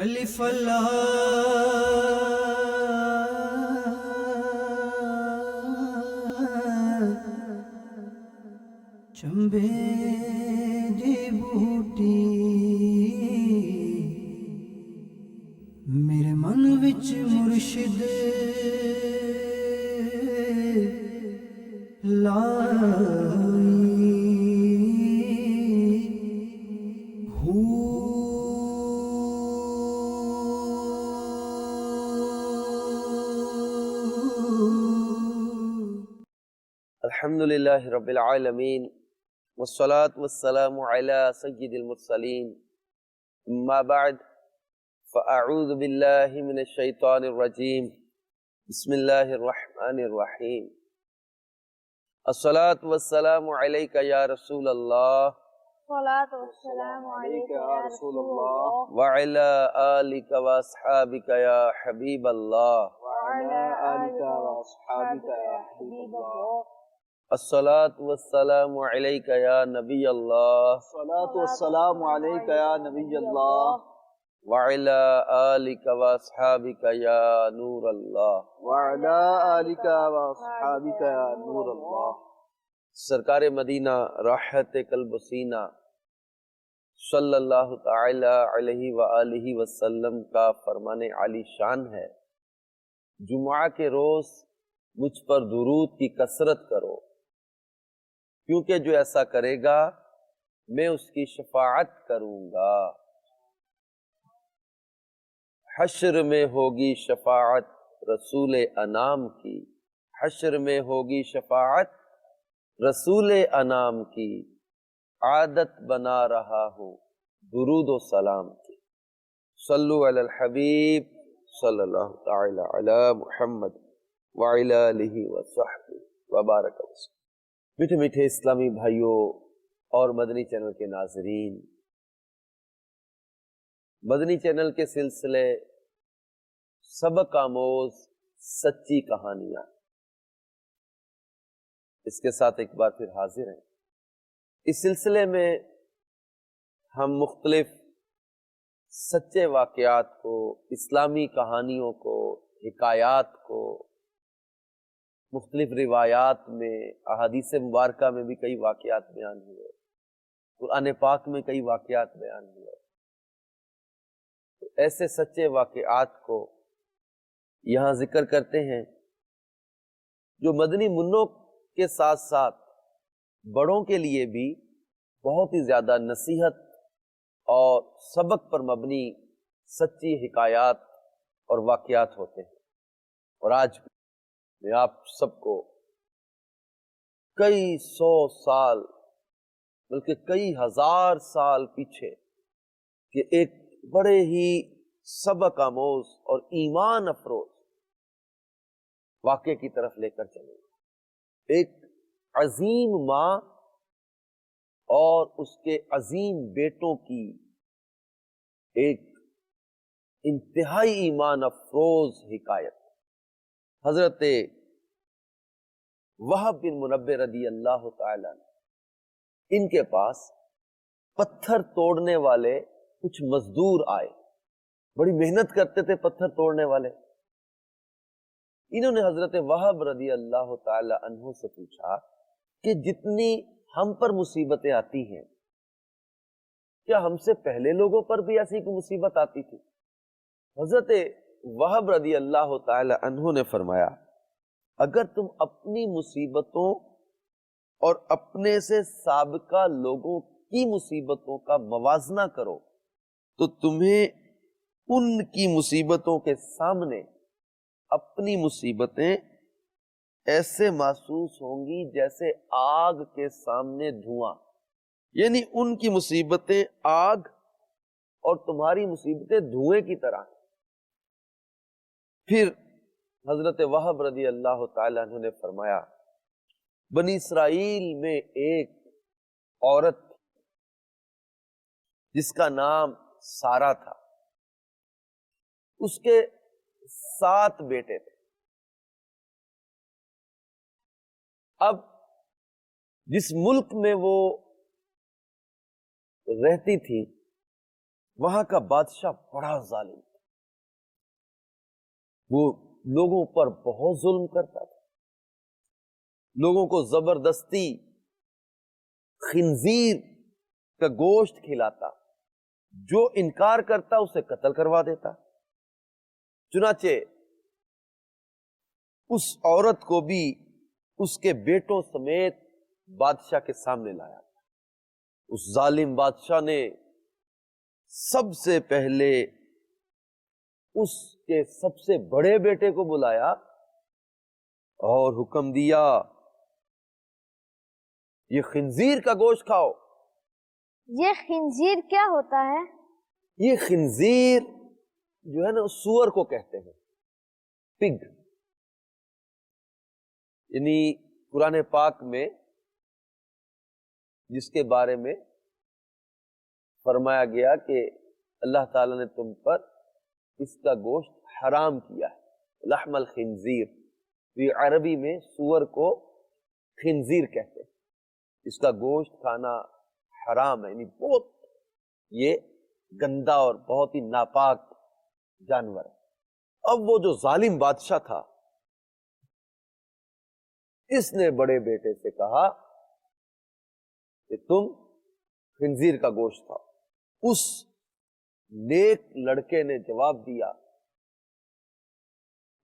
الف لام چنبے دی بوٹی میرے من وچ مرشد الحمدللہ رب العالمین والصلاة والسلام علی سید المرسلین اما بعد فاعوذ باللہ من الشیطان الرجیم بسم اللہ الرحمن الرحیم الصلاة والسلام علیک یا رسول اللہ الصلاة والسلام عليك يا رسول الله وعلی آلک واصحابک یا حبیب اللہ وعلى آلك وأصحابك يا حبيب الله الصلاة والسلام علیک یا نبی اللہ الصلاة والسلام عليك يا نبي الله وعلی آلک واصحابک یا نور اللہ وعلى آلك وأصحابك يا نور الله سرکار مدینہ راحت قلب و سینہ صلی اللہ تعالی علیہ وآلہ وسلم کا فرمان عالی شان ہے، جمعہ کے روز مجھ پر درود کی کثرت کرو، کیونکہ جو ایسا کرے گا میں اس کی شفاعت کروں گا۔ حشر میں ہوگی شفاعت رسول انام کی، حشر میں ہوگی شفاعت رسول انام کی، عادت بنا رہا ہوں درود و سلام کی۔ صلو علی الحبیب صلی اللہ تعالی علی محمد وعلی آلہ وصحبہ وبارک وسلم۔ میٹھے میٹھے اسلامی بھائیوں اور مدنی چینل کے ناظرین، مدنی چینل کے سلسلے سبق آموز سچی کہانیاں، اس کے ساتھ ایک بار پھر حاضر ہیں۔ اس سلسلے میں ہم مختلف سچے واقعات کو، اسلامی کہانیوں کو، حکایات کو، مختلف روایات میں، احادیث مبارکہ میں بھی کئی واقعات بیان ہوئے، قرآن پاک میں کئی واقعات بیان ہوئے، ایسے سچے واقعات کو یہاں ذکر کرتے ہیں جو مدنی منوں کے ساتھ ساتھ بڑوں کے لیے بھی بہت ہی زیادہ نصیحت اور سبق پر مبنی سچی حکایات اور واقعات ہوتے ہیں۔ اور آج میں آپ سب کو کئی سو سال بلکہ کئی ہزار سال پیچھے کہ ایک بڑے ہی سبق آموز اور ایمان افروز واقعے کی طرف لے کر چلیں گے۔ ایک عظیم ماں اور اس کے عظیم بیٹوں کی ایک انتہائی ایمان افروز حکایت۔ حضرت وہب بن منبہ رضی اللہ تعالی عنہ، ان کے پاس پتھر توڑنے والے کچھ مزدور آئے، بڑی محنت کرتے تھے پتھر توڑنے والے۔ انہوں نے حضرت وہب رضی اللہ تعالی عنہ سے پوچھا کہ جتنی ہم پر مصیبتیں آتی ہیں، کیا ہم سے پہلے لوگوں پر بھی ایسی کوئی مصیبت آتی تھی؟ حضرت وہب رضی اللہ تعالی عنہ نے فرمایا، اگر تم اپنی مصیبتوں اور اپنے سے سابقہ لوگوں کی مصیبتوں کا موازنہ کرو تو تمہیں ان کی مصیبتوں کے سامنے اپنی مصیبتیں ایسے محسوس ہوں گی جیسے آگ کے سامنے دھواں، یعنی ان کی مصیبتیں آگ اور تمہاری مصیبتیں دھوئیں کی طرح۔ پھر حضرت وہب رضی اللہ تعالیٰ عنہ نے فرمایا، بنی اسرائیل میں ایک عورت تھی جس کا نام سارہ تھا، اس کے 7 بیٹے تھے۔ اب جس ملک میں وہ رہتی تھی وہاں کا بادشاہ بڑا ظالم تھا، وہ لوگوں پر بہت ظلم کرتا تھا، لوگوں کو زبردستی خنزیر کا گوشت کھلاتا، جو انکار کرتا اسے قتل کروا دیتا۔ چنانچہ اس عورت کو بھی اس کے بیٹوں سمیت بادشاہ کے سامنے لایا۔ اس ظالم بادشاہ نے سب سے پہلے اس کے سب سے بڑے بیٹے کو بلایا اور حکم دیا، یہ خنزیر کا گوشت کھاؤ۔ یہ خنزیر کیا ہوتا ہے؟ یہ خنزیر جو ہے نا سور کو کہتے ہیں، پگ، یعنی قرآن پاک میں جس کے بارے میں فرمایا گیا کہ اللہ تعالیٰ نے تم پر اس کا گوشت حرام کیا ہے، لحم الخنزیر، یہ عربی میں سور کو خنزیر کہتے ہیں، اس کا گوشت کھانا حرام ہے، یعنی بہت یہ گندا اور بہت ہی ناپاک جانور ہے۔ اب وہ جو ظالم بادشاہ تھا اس نے بڑے بیٹے سے کہا کہ تم خنزیر کا گوشت کھاؤ۔ اس نیک لڑکے نے جواب دیا،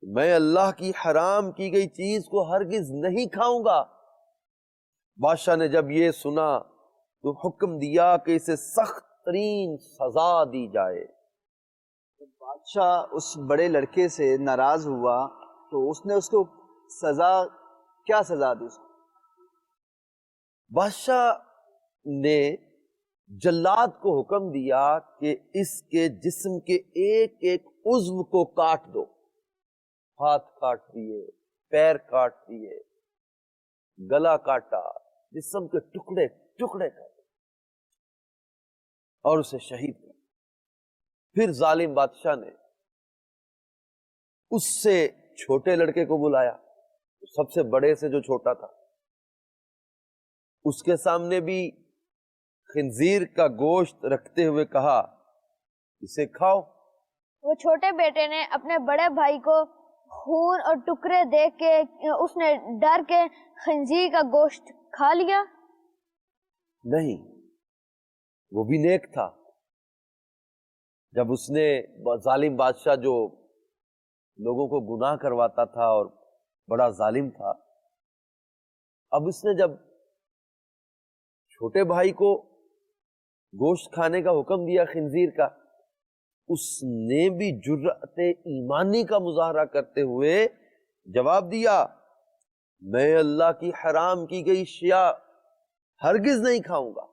میں اللہ کی حرام کی گئی چیز کو ہرگز نہیں کھاؤں گا۔ بادشاہ نے جب یہ سنا تو حکم دیا کہ اسے سخت ترین سزا دی جائے۔ بادشاہ اس بڑے لڑکے سے ناراض ہوا تو اس نے اس کو کیا سزا دی؟ بادشاہ نے جلاد کو حکم دیا کہ اس کے جسم کے ایک ایک عضو کو کاٹ دو، ہاتھ کاٹ دیے، پیر کاٹ دیے، گلا کاٹا، جسم کے ٹکڑے ٹکڑے کر اور اسے شہید کر۔ پھر ظالم بادشاہ نے اس سے چھوٹے لڑکے کو بلایا، سب سے بڑے سے جو چھوٹا تھا، اس کے سامنے بھی خنزیر کا گوشت رکھتے ہوئے کہا، اسے کھاؤ۔ وہ چھوٹے بیٹے نے اپنے بڑے بھائی کو خون اور ٹکڑے دیکھ کے اس نے ڈر کے خنزیر کا گوشت کھا لیا؟ نہیں، وہ بھی نیک تھا۔ جب اس نے ظالم بادشاہ جو لوگوں کو گناہ کرواتا تھا اور بڑا ظالم تھا، اب اس نے جب چھوٹے بھائی کو گوشت کھانے کا حکم دیا خنزیر کا، اس نے بھی جرأت ایمانی کا مظاہرہ کرتے ہوئے جواب دیا، میں اللہ کی حرام کی گئی اشیاء ہرگز نہیں کھاؤں گا۔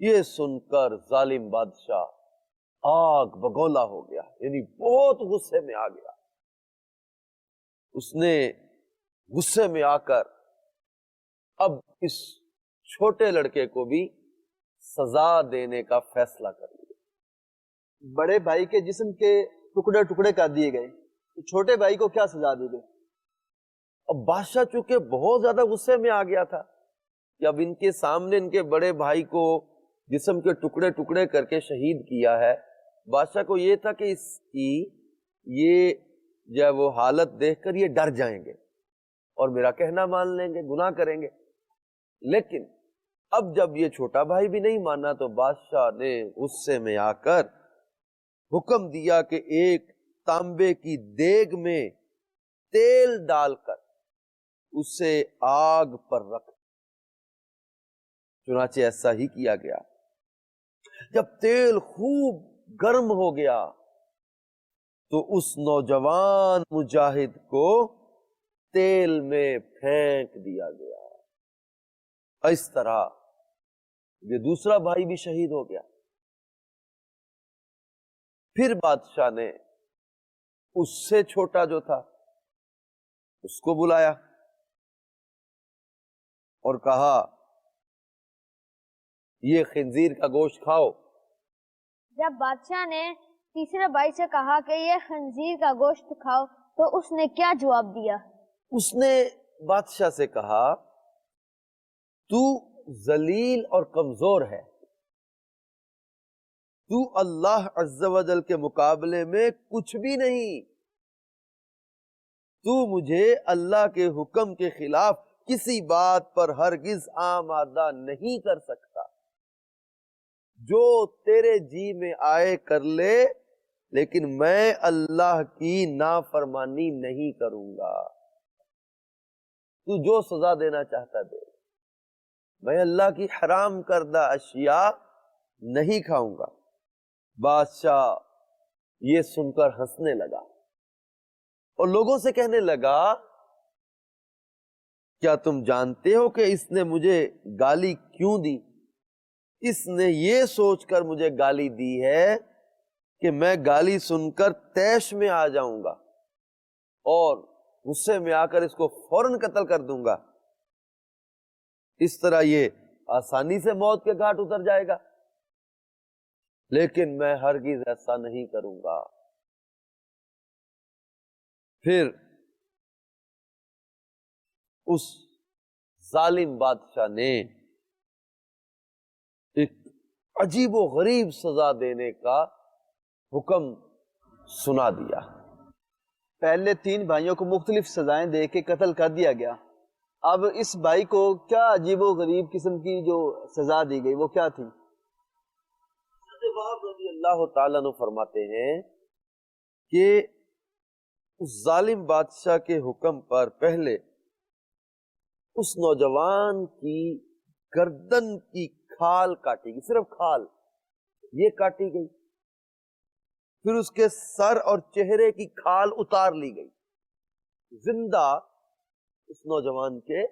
یہ سن کر ظالم بادشاہ آگ بگولا ہو گیا، یعنی بہت غصے میں آ گیا۔ اس نے غصے میں آ کر اب اس چھوٹے لڑکے کو بھی سزا دینے کا فیصلہ کر لیا۔ بڑے بھائی کے جسم کے ٹکڑے ٹکڑے کر دیے گئے، چھوٹے بھائی کو کیا سزا دی گئی؟ اب بادشاہ چونکہ بہت زیادہ غصے میں آ گیا تھا کہ اب ان کے سامنے ان کے بڑے بھائی کو جسم کے ٹکڑے ٹکڑے کر کے شہید کیا ہے، بادشاہ کو یہ تھا کہ اس کی یہ جب وہ حالت دیکھ کر یہ ڈر جائیں گے اور میرا کہنا مان لیں گے، گناہ کریں گے۔ لیکن اب جب یہ چھوٹا بھائی بھی نہیں مانا تو بادشاہ نے غصے میں آ کر حکم دیا کہ ایک تانبے کی دیگ میں تیل ڈال کر اسے آگ پر رکھ۔ چنانچہ ایسا ہی کیا گیا۔ جب تیل خوب گرم ہو گیا تو اس نوجوان مجاہد کو تیل میں پھینک دیا گیا۔ اس طرح یہ دوسرا بھائی بھی شہید ہو گیا۔ پھر بادشاہ نے اس سے چھوٹا جو تھا اس کو بلایا اور کہا، یہ خنزیر کا گوشت کھاؤ۔ جب بادشاہ نے تیسرے بھائی سے کہا کہ یہ خنزیر کا گوشت کھاؤ تو اس نے کیا جواب دیا؟ اس نے بادشاہ سے کہا، تو ذلیل اور کمزور ہے، تو اللہ عز و جل کے مقابلے میں کچھ بھی نہیں. تو مجھے اللہ کے حکم کے خلاف کسی بات پر ہرگز آمادہ نہیں کر سکتا. جو تیرے جی میں آئے کر لے، لیکن میں اللہ کی نافرمانی نہیں کروں گا. تو جو سزا دینا چاہتا دے، میں اللہ کی حرام کردہ اشیاء نہیں کھاؤں گا. بادشاہ یہ سن کر ہنسنے لگا اور لوگوں سے کہنے لگا، کیا تم جانتے ہو کہ اس نے مجھے گالی کیوں دی؟ اس نے یہ سوچ کر مجھے گالی دی ہے کہ میں گالی سن کر طیش میں آ جاؤں گا اور غصے میں آ کر اس کو فوراً قتل کر دوں گا. اس طرح یہ آسانی سے موت کے گھاٹ اتر جائے گا، لیکن میں ہرگز ایسا نہیں کروں گا. پھر اس ظالم بادشاہ نے ایک عجیب و غریب سزا دینے کا حکم سنا دیا. پہلے 3 بھائیوں کو مختلف سزائیں دے کے قتل کر دیا گیا. اب اس بھائی کو کیا عجیب و غریب قسم کی جو سزا دی گئی وہ کیا تھی؟ رضی اللہ تعالیٰ عنہ فرماتے ہیں کہ اس ظالم بادشاہ کے حکم پر پہلے اس نوجوان کی گردن کی کھال کاٹی گئی، صرف کھال یہ کاٹی گئی. پھر اس کے سر اور چہرے کی کھال اتار لی گئی. زندہ اس نوجوان کے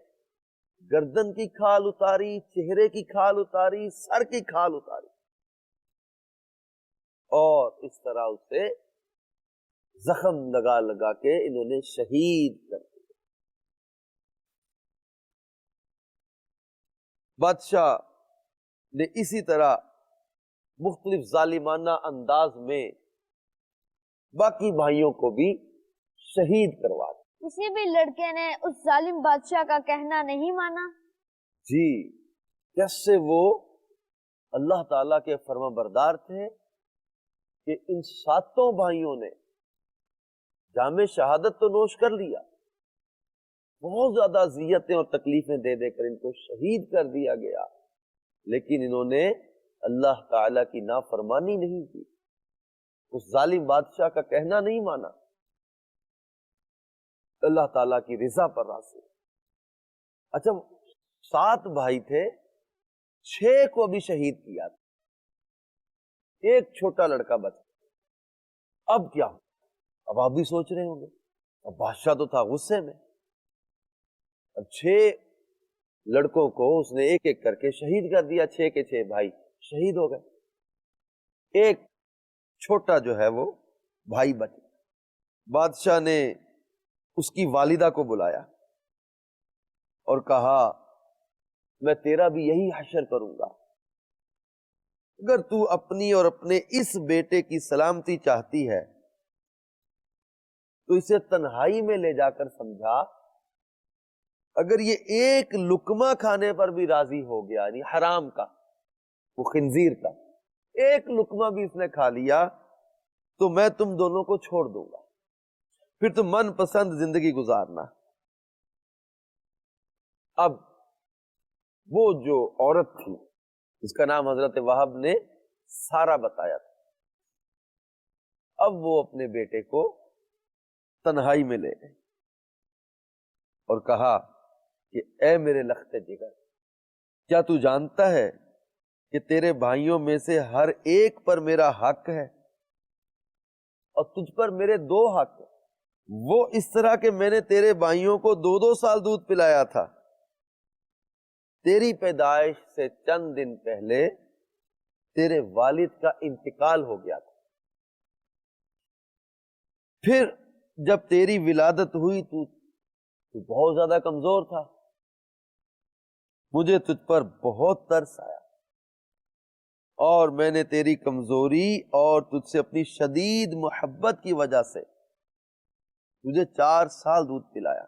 گردن کی کھال اتاری، چہرے کی کھال اتاری، سر کی کھال اتاری، اور اس طرح اسے زخم لگا لگا کے انہوں نے شہید کر دیا. بادشاہ نے اسی طرح مختلف ظالمانہ انداز میں باقی بھائیوں کو بھی شہید کروا دیا. کسی بھی لڑکے نے اس ظالم بادشاہ کا کہنا نہیں مانا. جی، کیسے وہ اللہ تعالیٰ کے فرما بردار تھے کہ ان 7 بھائیوں نے جام شہادت تو نوش کر لیا، بہت زیادہ اذیتیں اور تکلیفیں دے دے کر ان کو شہید کر دیا گیا، لیکن انہوں نے اللہ تعالیٰ کی نافرمانی نہیں کی، اس ظالم بادشاہ کا کہنا نہیں مانا، اللہ تعالیٰ کی رضا پر راضی. اچھا 7 بھائی تھے، 6 کو بھی شہید کیا تھا، ایک چھوٹا لڑکا بچ گیا. اب کیا؟ اب آپ بھی سوچ رہے ہوں گے، اب بادشاہ تو تھا غصے میں، اب 6 لڑکوں کو اس نے ایک ایک کر کے شہید کر دیا. 6 کے 6 بھائی شہید ہو گئے، ایک چھوٹا جو ہے وہ بھائی بچ گیا. بادشاہ نے اس کی والدہ کو بلایا اور کہا، میں تیرا بھی یہی حشر کروں گا، اگر تو اپنی اور اپنے اس بیٹے کی سلامتی چاہتی ہے تو اسے تنہائی میں لے جا کر سمجھا. اگر یہ ایک لقمہ کھانے پر بھی راضی ہو گیا، یعنی حرام کا، وہ خنزیر کا ایک لقمہ بھی اس نے کھا لیا، تو میں تم دونوں کو چھوڑ دوں گا، پھر تم من پسند زندگی گزارنا. اب وہ جو عورت تھی جس کا نام حضرت وہب نے سارا بتایا تھا، اب وہ اپنے بیٹے کو تنہائی میں لے گئے اور کہا کہ اے میرے لخت جگر، کیا تو جانتا ہے کہ تیرے بھائیوں میں سے ہر ایک پر میرا حق ہے اور تجھ پر میرے 2 حق ہیں. وہ اس طرح کہ میں نے تیرے بھائیوں کو 2 سال دودھ پلایا تھا، تیری پیدائش سے چند دن پہلے تیرے والد کا انتقال ہو گیا تھا، پھر جب تیری ولادت ہوئی تو بہت زیادہ کمزور تھا، مجھے تجھ پر بہت ترس آیا اور میں نے تیری کمزوری اور تجھ سے اپنی شدید محبت کی وجہ سے تجھے 4 سال دودھ پلایا.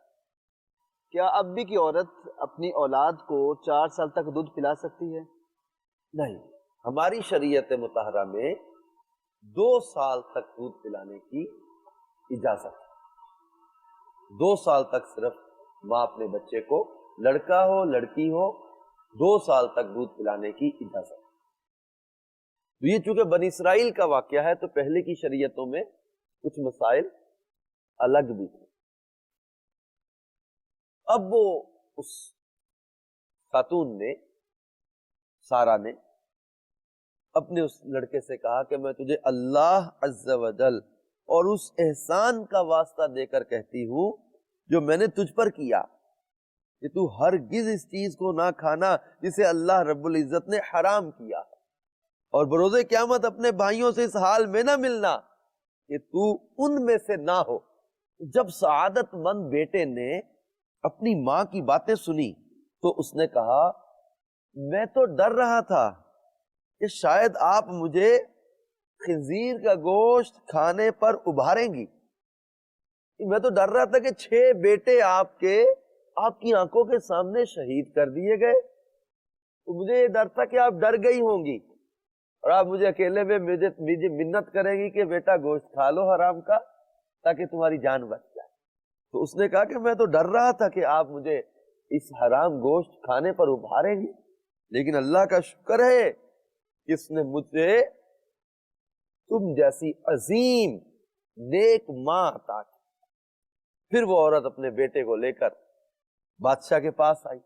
کیا اب بھی کی عورت اپنی اولاد کو 4 سال تک دودھ پلا سکتی ہے؟ نہیں، ہماری شریعت مطہرہ میں 2 سال تک دودھ پلانے کی اجازت ہے۔ 2 سال تک صرف ماں اپنے بچے کو، لڑکا ہو لڑکی ہو، 2 سال تک دودھ پلانے کی اجازت ہے۔ تو یہ چونکہ بنی اسرائیل کا واقعہ ہے تو پہلے کی شریعتوں میں کچھ مسائل الگ بھی تھے۔ اب وہ اس خاتون نے، سارہ نے، اپنے اس لڑکے سے کہا کہ میں تجھے اللہ عز و جل اور اس احسان کا واسطہ دے کر کہتی ہوں جو میں نے تجھ پر کیا کہ تو ہرگز اس چیز کو نہ کھانا جسے اللہ رب العزت نے حرام کیا، اور بروز قیامت اپنے بھائیوں سے اس حال میں نہ ملنا کہ تو ان میں سے نہ ہو۔ جب سعادت مند بیٹے نے اپنی ماں کی باتیں سنی تو اس نے کہا میں تو ڈر رہا تھا کہ شاید آپ مجھے خنزیر کا گوشت کھانے پر ابھاریں گی، میں تو ڈر رہا تھا کہ 6 بیٹے آپ کی آنکھوں کے سامنے شہید کر دیے گئے، تو مجھے یہ ڈر تھا کہ آپ ڈر گئی ہوں گی اور آپ مجھے اکیلے میں مجھے منت کریں گی کہ بیٹا گوشت کھا لو حرام کا تاکہ تمہاری جان بچ جائے۔ تو اس نے کہا کہ میں تو ڈر رہا تھا کہ آپ مجھے اس حرام گوشت کھانے پر ابھاریں گی، لیکن اللہ کا شکر ہے کہ اس نے مجھے تم جیسی عظیم نیک ماں عطا کی۔ پھر وہ عورت اپنے بیٹے کو لے کر بادشاہ کے پاس آئی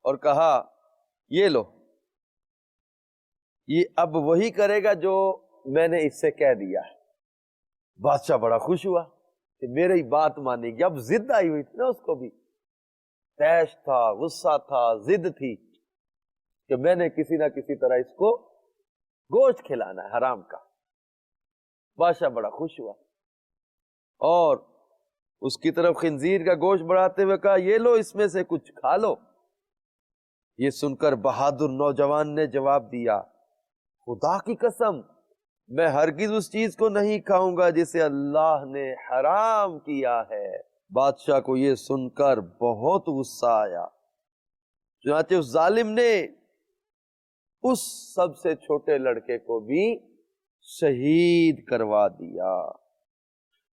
اور کہا یہ لو، یہ اب وہی کرے گا جو میں نے اس سے کہہ دیا ہے۔ بادشاہ بڑا خوش ہوا کہ میری بات مانے گی۔ اب ضد آئی ہوئی تھی نا، اس کو بھی تیش تھا، غصہ تھا، ضد تھی کہ میں نے کسی نہ کسی طرح اس کو گوشت کھلانا ہے حرام کا۔ بادشاہ بڑا خوش ہوا اور اس کی طرف خنزیر کا گوشت بڑھاتے ہوئے کہا یہ لو، اس میں سے کچھ کھا لو۔ یہ سن کر بہادر نوجوان نے جواب دیا خدا کی قسم میں ہرگز اس چیز کو نہیں کھاؤں گا جسے اللہ نے حرام کیا ہے۔ بادشاہ کو یہ سن کر بہت غصہ آیا، چنانچہ اس ظالم نے اس سب سے چھوٹے لڑکے کو بھی شہید کروا دیا۔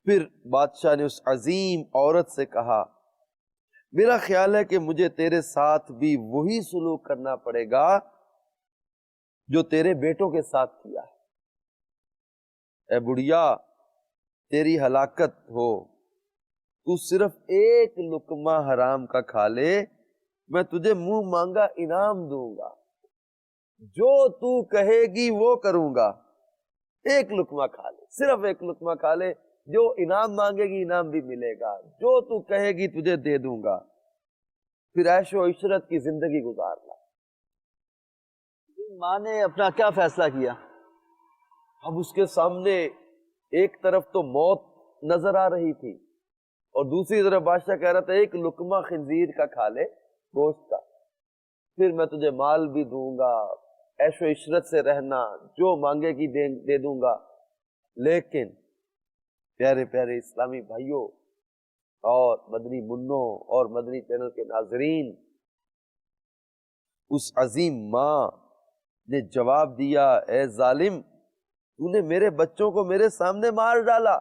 پھر بادشاہ نے اس عظیم عورت سے کہا میرا خیال ہے کہ مجھے تیرے ساتھ بھی وہی سلوک کرنا پڑے گا جو تیرے بیٹوں کے ساتھ کیا ہے۔ اے بڑھیا تیری ہلاکت ہو، تو صرف ایک لقمہ حرام کا کھا لے، میں تجھے منہ مانگا انعام دوں گا، جو تو کہے گی وہ کروں گا۔ ایک لقمہ کھا لے، صرف ایک لقمہ کھا لے، جو انعام مانگے گی انعام بھی ملے گا، جو تو کہے گی تجھے دے دوں گا، پھر عیش و عشرت کی زندگی گزارنا۔ ماں نے اپنا کیا فیصلہ کیا؟ اب اس کے سامنے ایک طرف تو موت نظر آ رہی تھی اور دوسری طرف بادشاہ کہہ رہا تھا ایک لقمہ خنزیر کا کھا لے گوشت کا، پھر میں تجھے مال بھی دوں گا، عیش و عشرت سے رہنا، جو مانگے گی دے دوں گا۔ لیکن پیارے پیارے اسلامی بھائیوں اور مدنی منوں اور مدنی چینل کے ناظرین، اس عظیم ماں نے جواب دیا اے ظالم، تو نے میرے بچوں کو میرے سامنے مار ڈالا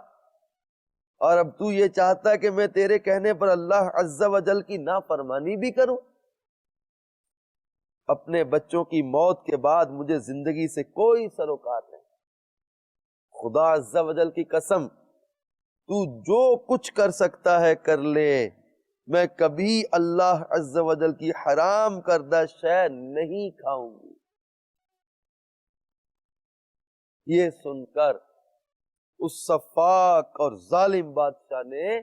اور اب تو یہ چاہتا ہے کہ میں تیرے کہنے پر اللہ عز و جل کی نافرمانی بھی کروں؟ اپنے بچوں کی موت کے بعد مجھے زندگی سے کوئی سروکار نہیں۔ خدا عز و جل کی قسم تو جو کچھ کر سکتا ہے کر لے، میں کبھی اللہ عز و جل کی حرام کردہ شے نہیں کھاؤں گی۔ یہ سن کر اس سفاک اور ظالم بادشاہ نے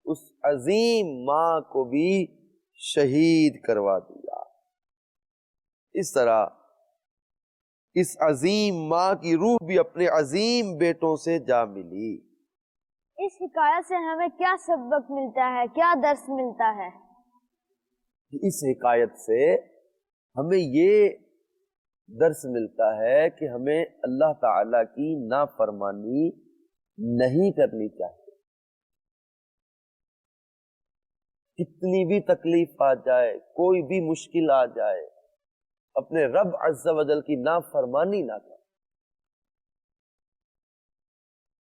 اس عظیم ماں کو بھی شہید کروا دیا۔ اس طرح اس عظیم ماں کی روح بھی اپنے عظیم بیٹوں سے جا ملی۔ اس حکایت سے ہمیں کیا سبق ملتا ہے، کیا درس ملتا ہے؟ اس حکایت سے ہمیں یہ درس ملتا ہے کہ ہمیں اللہ تعالی کی نافرمانی نہیں کرنی چاہیے۔ کتنی بھی تکلیف آ جائے، کوئی بھی مشکل آ جائے، اپنے رب عز و جل کی نافرمانی نہ کریں۔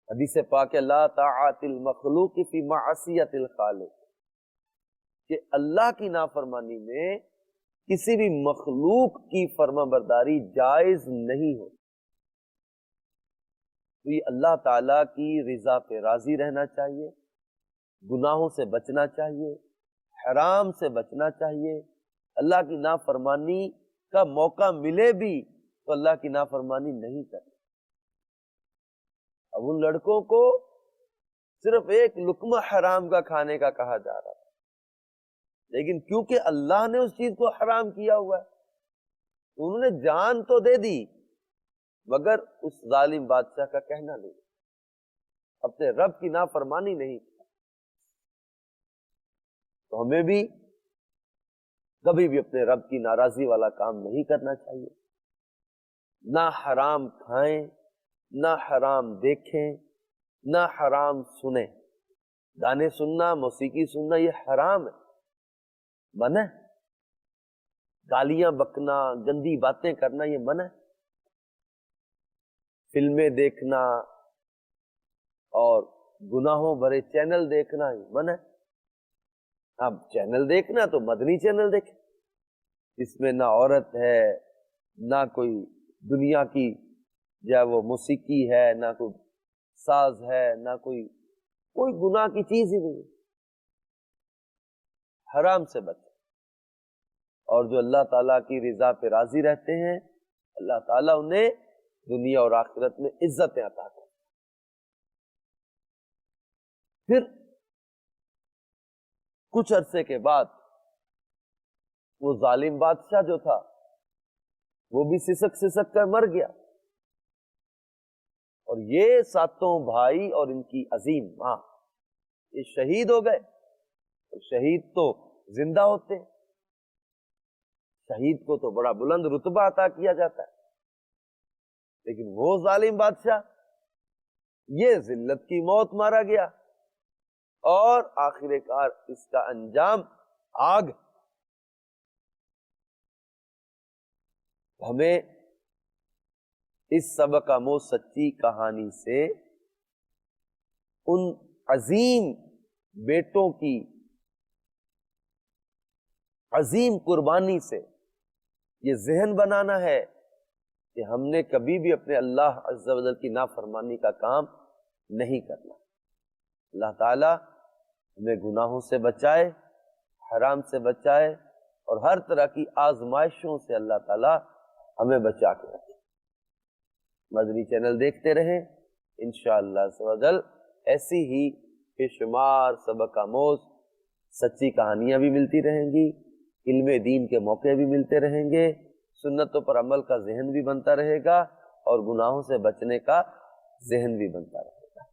حدیث پاک ہے لا طاعت المخلوق فی معصیت الخالق، کہ اللہ کی نافرمانی میں کسی بھی مخلوق کی فرما برداری جائز نہیں ہو۔ تو یہ اللہ تعالیٰ کی رضا پہ راضی رہنا چاہیے، گناہوں سے بچنا چاہیے، حرام سے بچنا چاہیے، اللہ کی نافرمانی کا موقع ملے بھی تو اللہ کی نافرمانی نہیں کرنا۔ اب ان لڑکوں کو صرف ایک لقمہ حرام کا کھانے کا کہا جا رہا تھا، لیکن کیونکہ اللہ نے اس چیز کو حرام کیا ہوا ہے، انہوں نے جان تو دے دی مگر اس ظالم بادشاہ کا کہنا نہیں، اپنے رب کی نافرمانی نہیں کی۔ تو ہمیں بھی کبھی بھی اپنے رب کی ناراضی والا کام نہیں کرنا چاہیے، نہ حرام کھائیں، نہ حرام دیکھیں، نہ حرام سنیں۔ گانے سننا، موسیقی سننا یہ حرام ہے، منع ہے۔ گالیاں بکنا، گندی باتیں کرنا یہ منع ہے۔ فلمیں دیکھنا اور گناہوں بھرے چینل دیکھنا یہ منع ہے۔ اب چینل دیکھنا تو مدنی چینل دیکھیں، اس میں نہ عورت ہے، نہ کوئی دنیا کی جو ہے وہ موسیقی ہے، نہ کوئی ساز ہے، نہ کوئی گناہ کی چیز ہی نہیں۔ حرام سے بچیں، اور جو اللہ تعالیٰ کی رضا پہ راضی رہتے ہیں اللہ تعالیٰ انہیں دنیا اور آخرت میں عزتیں عطا کرتے ہیں۔ پھر کچھ عرصے کے بعد وہ ظالم بادشاہ جو تھا وہ بھی سسک سسک کر مر گیا، اور یہ ساتوں بھائی اور ان کی عظیم ماں یہ شہید ہو گئے۔ شہید تو زندہ ہوتے ہیں، شہید کو تو بڑا بلند رتبہ عطا کیا جاتا ہے، لیکن وہ ظالم بادشاہ یہ ذلت کی موت مارا گیا، اور آخر کار اس کا انجام آگ۔ ہمیں اس سبق آموز سچی کہانی سے ان عظیم بیٹوں کی عظیم قربانی سے یہ ذہن بنانا ہے کہ ہم نے کبھی بھی اپنے اللہ عز و جل کی نافرمانی کا کام نہیں کرنا۔ اللہ تعالیٰ ہمیں گناہوں سے بچائے، حرام سے بچائے، اور ہر طرح کی آزمائشوں سے اللہ تعالیٰ ہمیں بچا کے رکھے۔ مدنی چینل دیکھتے رہیں، انشاءاللہ عز و جل ایسی ہی بے شمار سبق آموز سچی کہانیاں بھی ملتی رہیں گی، علم دین کے موقع بھی ملتے رہیں گے، سنتوں پر عمل کا ذہن بھی بنتا رہے گا، اور گناہوں سے بچنے کا ذہن بھی بنتا رہے گا۔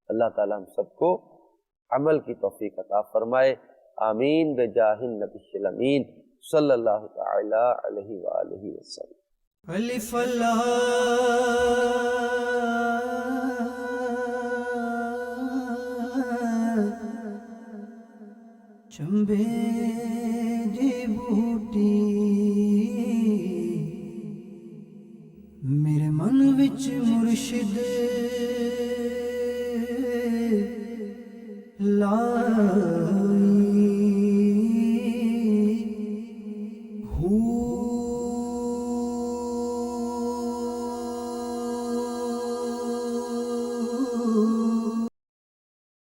اللہ تعالیٰ ہم سب کو عمل کی توفیق عطا فرمائے، آمین بجاہ النبی الامین صلی اللہ تعالی علیہ وآلہ وسلم۔ الف لام چنبے دی بوٹی میرے من وچ مرشد